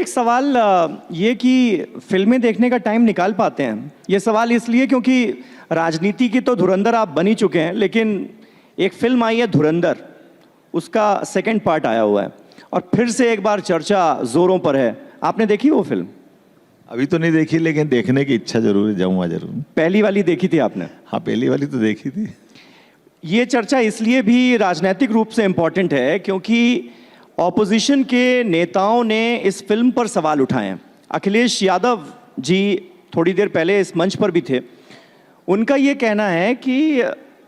एक सवाल ये कि फिल्में देखने का टाइम निकाल पाते हैं, ये सवाल इसलिए क्योंकि राजनीति की तो धुरंधर आप बन ही चुके हैं, लेकिन एक फिल्म आई है धुरंधर, उसका सेकंड पार्ट आया हुआ है और फिर से एक बार चर्चा जोरों पर है। आपने देखी वो फिल्म? अभी तो नहीं देखी, लेकिन देखने की इच्छा जरूर है, जाऊंगा जरूर। पहली वाली देखी थी आपने? हाँ, पहली वाली तो देखी थी। ये चर्चा इसलिए भी राजनीतिक रूप से इम्पोर्टेंट है क्योंकि ऑपोजिशन के नेताओं ने इस फिल्म पर सवाल उठाए हैं। अखिलेश यादव जी थोड़ी देर पहले इस मंच पर भी थे। उनका ये कहना है कि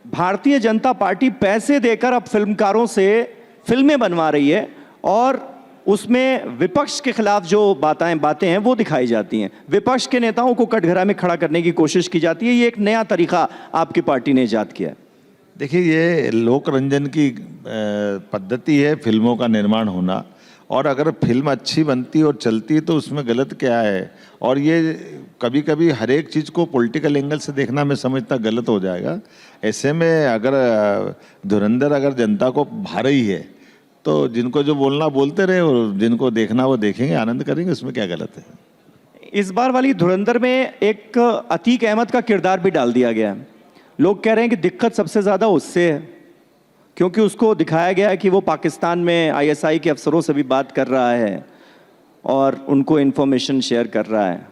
भारतीय जनता पार्टी पैसे देकर अब फिल्मकारों से फिल्में बनवा रही है और उसमें विपक्ष के खिलाफ जो बातें हैं वो दिखाई जाती हैं, विपक्ष के नेताओं को कटघरा में खड़ा करने की कोशिश की जाती है। ये एक नया तरीका आपकी पार्टी ने ईजाद किया है। देखिए, ये लोक रंजन की पद्धति है फिल्मों का निर्माण होना, और अगर फिल्म अच्छी बनती और चलती तो उसमें गलत क्या है। और ये कभी कभी हर एक चीज़ को पॉलिटिकल एंगल से देखना मैं समझता गलत हो जाएगा। ऐसे में अगर धुरंधर अगर जनता को भा रही है तो जिनको जो बोलना बोलते रहे और जिनको देखना वो देखेंगे, आनंद करेंगे, उसमें क्या गलत है। इस बार वाली धुरंधर में एक अतीक अहमद का किरदार भी डाल दिया गया है। लोग कह रहे हैं कि दिक्कत सबसे ज़्यादा उससे है क्योंकि उसको दिखाया गया है कि वो पाकिस्तान में आईएसआई के अफसरों से भी बात कर रहा है और उनको इन्फॉर्मेशन शेयर कर रहा है।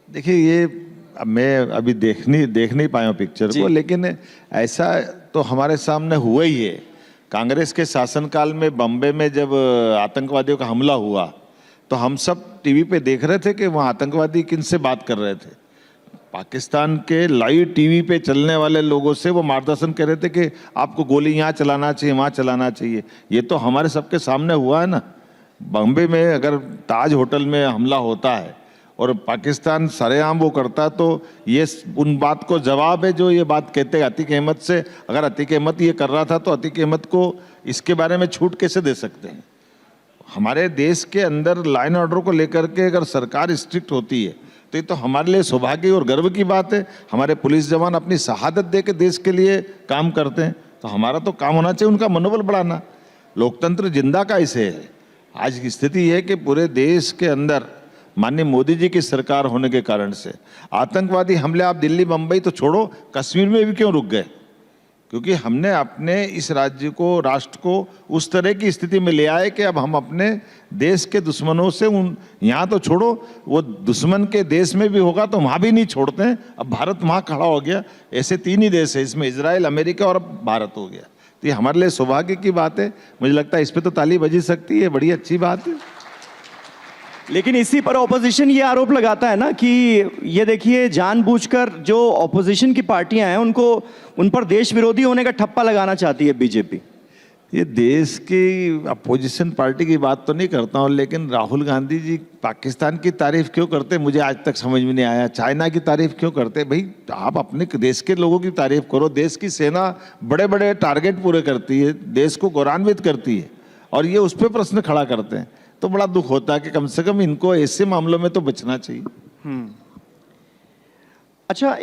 देखिए, ये मैं अभी देख नहीं पाया हूँ पिक्चर को, लेकिन ऐसा तो हमारे सामने हुआ ही है। कांग्रेस के शासनकाल में बम्बे में जब आतंकवादियों का हमला हुआ तो हम सब टीवी पे देख रहे थे कि वहाँ आतंकवादी किन से बात कर रहे थे। पाकिस्तान के लाइव टीवी पे चलने वाले लोगों से वो मार्गदर्शन कर रहे थे कि आपको गोली यहाँ चलाना चाहिए, वहाँ चलाना चाहिए। ये तो हमारे सबके सामने हुआ है ना। बॉम्बे में अगर ताज होटल में हमला होता है और पाकिस्तान सरेआम वो करता, तो ये उन बात को जवाब है जो ये बात कहते हैं अतीक अहमद से। अगर अतीक अहमद ये कर रहा था तो अतीक अहमद को इसके बारे में छूट कैसे दे सकते हैं। हमारे देश के अंदर लाइन ऑर्डर को लेकर के अगर सरकार स्ट्रिक्ट होती है तो ये तो हमारे लिए सौभाग्य और गर्व की बात है। हमारे पुलिस जवान अपनी शहादत दे के देश के लिए काम करते हैं, तो हमारा तो काम होना चाहिए उनका मनोबल बढ़ाना। लोकतंत्र जिंदा कैसे है। आज की स्थिति है कि पूरे देश के अंदर माननीय मोदी जी की सरकार होने के कारण से आतंकवादी हमले, आप दिल्ली मुंबई तो छोड़ो, कश्मीर में भी क्यों रुक गए? क्योंकि हमने अपने इस राज्य को, राष्ट्र को उस तरह की स्थिति में ले आए कि अब हम अपने देश के दुश्मनों से यहाँ तो छोड़ो, वो दुश्मन के देश में भी होगा तो वहाँ भी नहीं छोड़ते हैं। अब भारत वहाँ खड़ा हो गया। ऐसे 3 ही देश है, इसमें इजराइल, अमेरिका और भारत हो गया। तो ये हमारे लिए सौभाग्य की बात है। मुझे लगता है इस पर तो ताली बजी सकती है, बड़ी अच्छी बात है। लेकिन इसी पर ऑपोजिशन ये आरोप लगाता है ना कि ये देखिए, जानबूझकर जो ऑपोजिशन की पार्टियां हैं उन पर देश विरोधी होने का ठप्पा लगाना चाहती है बीजेपी। ये देश की अपोजिशन पार्टी की बात तो नहीं करता हूँ, लेकिन राहुल गांधी जी पाकिस्तान की तारीफ क्यों करते मुझे आज तक समझ में नहीं आया। चाइना की तारीफ क्यों करते? भाई, आप अपने देश के लोगों की तारीफ करो। देश की सेना बड़े बड़े टारगेट पूरे करती है, देश को गौरवान्वित करती है, और ये उस पर प्रश्न खड़ा करते हैं। तो बड़ा दुख होता है कि कम से कम इनको ऐसे मामलों में तो बचना चाहिए। अच्छा,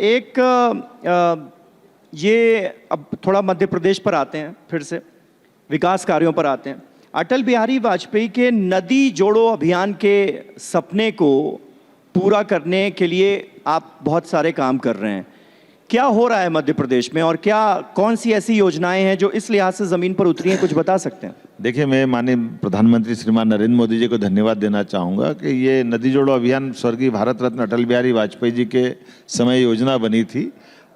ये अब थोड़ा मध्य प्रदेश पर आते हैं, फिर से विकास कार्यों पर आते हैं। अटल बिहारी वाजपेयी के नदी जोड़ो अभियान के सपने को पूरा करने के लिए आप बहुत सारे काम कर रहे हैं। क्या हो रहा है मध्य प्रदेश में और कौन सी ऐसी योजनाएं हैं जो इस लिहाज से जमीन पर उतरी हैं, कुछ बता सकते हैं? देखिए, मैं माननीय प्रधानमंत्री श्रीमान नरेंद्र मोदी जी को धन्यवाद देना चाहूँगा कि ये नदी जोड़ो अभियान स्वर्गीय भारत रत्न अटल बिहारी वाजपेयी जी के समय योजना बनी थी।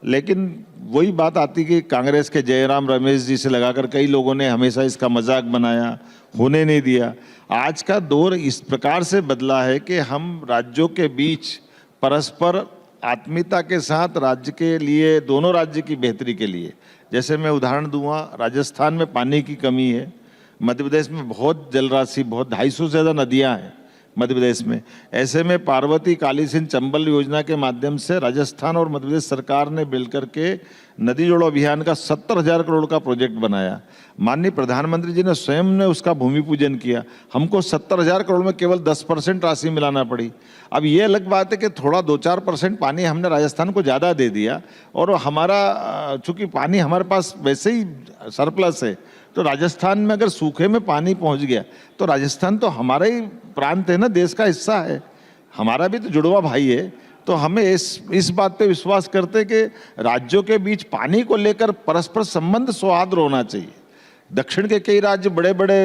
लेकिन वही बात आती कि कांग्रेस के जयराम रमेश जी से लगाकर कई लोगों ने हमेशा इसका मजाक बनाया, होने नहीं दिया। आज का दौर इस प्रकार से बदला है कि हम राज्यों के बीच परस्पर आत्मीयता के साथ राज्य के लिए, दोनों राज्य की बेहतरी के लिए, जैसे मैं उदाहरण दूंगा, राजस्थान में पानी की कमी है, मध्य प्रदेश में बहुत जल राशि, बहुत 250 से ज़्यादा नदियां हैं मध्य प्रदेश में। ऐसे में पार्वती, काली सिंध, चंबल योजना के माध्यम से राजस्थान और मध्य प्रदेश सरकार ने मिलकर के नदी जोड़ो अभियान का 70,000 करोड़ का प्रोजेक्ट बनाया। माननीय प्रधानमंत्री जी ने स्वयं ने उसका भूमि पूजन किया। हमको 70,000 करोड़ में केवल 10% राशि मिलाना पड़ी। अब ये अलग बात है कि थोड़ा 2-4% पानी हमने राजस्थान को ज़्यादा दे दिया, और हमारा चूँकि पानी हमारे पास वैसे ही सरप्लस है, तो राजस्थान में अगर सूखे में पानी पहुँच गया तो राजस्थान तो हमारा ही प्रांत है ना, देश का हिस्सा है, हमारा भी तो जुड़वा भाई है। तो हमें इस बात पे विश्वास करते हैं कि राज्यों के बीच पानी को लेकर परस्पर संबंध सौहार्द होना चाहिए। दक्षिण के कई राज्य बड़े बड़े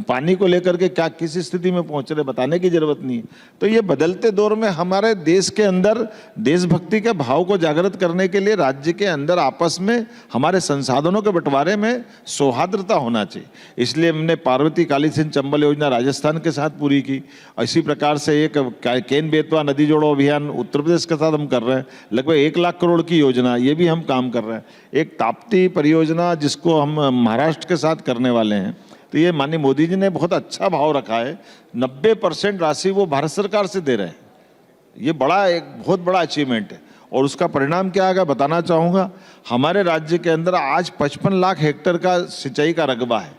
पानी को लेकर के क्या किस स्थिति में पहुंच रहे बताने की जरूरत नहीं है। तो ये बदलते दौर में हमारे देश के अंदर देशभक्ति के भाव को जागृत करने के लिए राज्य के अंदर आपस में हमारे संसाधनों के बंटवारे में सौहार्दता होना चाहिए। इसलिए हमने पार्वती काली सिंध चंबल योजना राजस्थान के साथ पूरी की। इसी प्रकार से एक केन बेतवा नदी जोड़ो अभियान उत्तर प्रदेश के साथ हम कर रहे हैं, लगभग 1 लाख करोड़ की योजना, ये भी हम काम कर रहे हैं। एक ताप्ती परियोजना जिसको हम महाराष्ट्र के साथ करने वाले हैं, तो ये माननीय मोदी जी ने बहुत अच्छा भाव रखा है। 90% राशि वो भारत सरकार से दे रहे हैं। ये एक बहुत बड़ा अचीवमेंट है। और उसका परिणाम क्या आएगा बताना चाहूँगा। हमारे राज्य के अंदर आज 55 लाख हेक्टेयर का सिंचाई का रकबा है।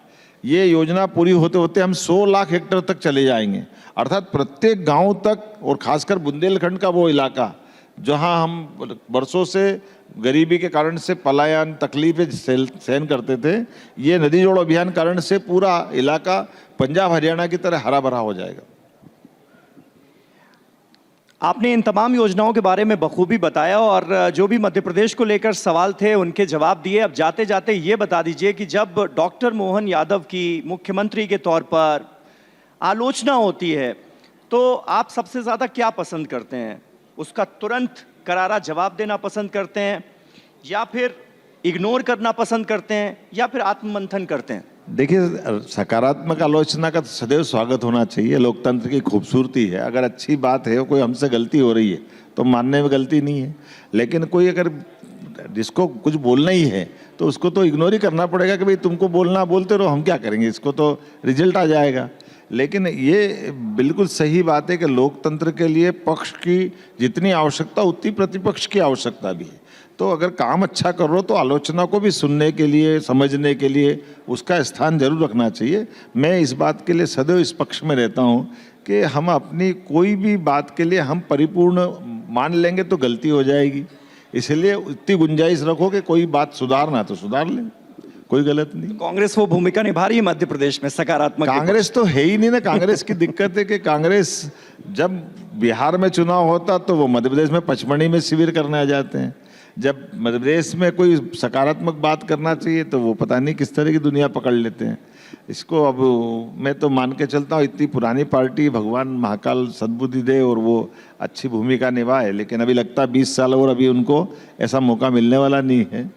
ये योजना पूरी होते होते हम 100 लाख हेक्टेयर तक चले जाएंगे। अर्थात प्रत्येक गांव तक, और खासकर बुंदेलखंड का वो इलाका जहां हम बरसों से गरीबी के कारण से पलायन तकलीफें सहन करते थे, ये नदी जोड़ो अभियान कारण से पूरा इलाका पंजाब हरियाणा की तरह हरा भरा हो जाएगा। आपने इन तमाम योजनाओं के बारे में बखूबी बताया और जो भी मध्य प्रदेश को लेकर सवाल थे उनके जवाब दिए। अब जाते जाते ये बता दीजिए कि जब डॉक्टर मोहन यादव की मुख्यमंत्री के तौर पर आलोचना होती है तो आप सबसे ज़्यादा क्या पसंद करते हैं? उसका तुरंत करारा जवाब देना पसंद करते हैं, या फिर इग्नोर करना पसंद करते हैं, या फिर आत्ममंथन करते हैं? देखिए, सकारात्मक आलोचना का सदैव स्वागत होना चाहिए, लोकतंत्र की खूबसूरती है। अगर अच्छी बात है, कोई हमसे गलती हो रही है तो मानने में गलती नहीं है। लेकिन कोई अगर जिसको कुछ बोलना ही है तो उसको तो इग्नोर ही करना पड़ेगा कि भाई तुमको बोलना, बोलते रहो, हम क्या करेंगे, इसको तो रिजल्ट आ जाएगा। लेकिन ये बिल्कुल सही बात है कि लोकतंत्र के लिए पक्ष की जितनी आवश्यकता उतनी प्रतिपक्ष की आवश्यकता भी है। तो अगर काम अच्छा कर रहे हो तो आलोचना को भी सुनने के लिए, समझने के लिए उसका स्थान जरूर रखना चाहिए। मैं इस बात के लिए सदैव इस पक्ष में रहता हूँ कि हम अपनी कोई भी बात के लिए हम परिपूर्ण मान लेंगे तो गलती हो जाएगी। इसलिए इतनी गुंजाइश रखो कि कोई बात सुधारना तो सुधार लें, कोई गलत नहीं। कांग्रेस वो भूमिका निभा रही है मध्य प्रदेश में सकारात्मक? कांग्रेस तो है ही नहीं ना। कांग्रेस की दिक्कत है कि कांग्रेस जब बिहार में चुनाव होता तो वो मध्य प्रदेश में पचमढ़ी में शिविर करने आ जाते हैं। जब मध्य प्रदेश में कोई सकारात्मक बात करना चाहिए तो वो पता नहीं किस तरह की दुनिया पकड़ लेते हैं। इसको अब मैं तो मान के चलता हूँ, इतनी पुरानी पार्टी, भगवान महाकाल सद्बुद्धि दे और वो अच्छी भूमिका निभाए। लेकिन अभी लगता है 20 साल और अभी उनको ऐसा मौका मिलने वाला नहीं है।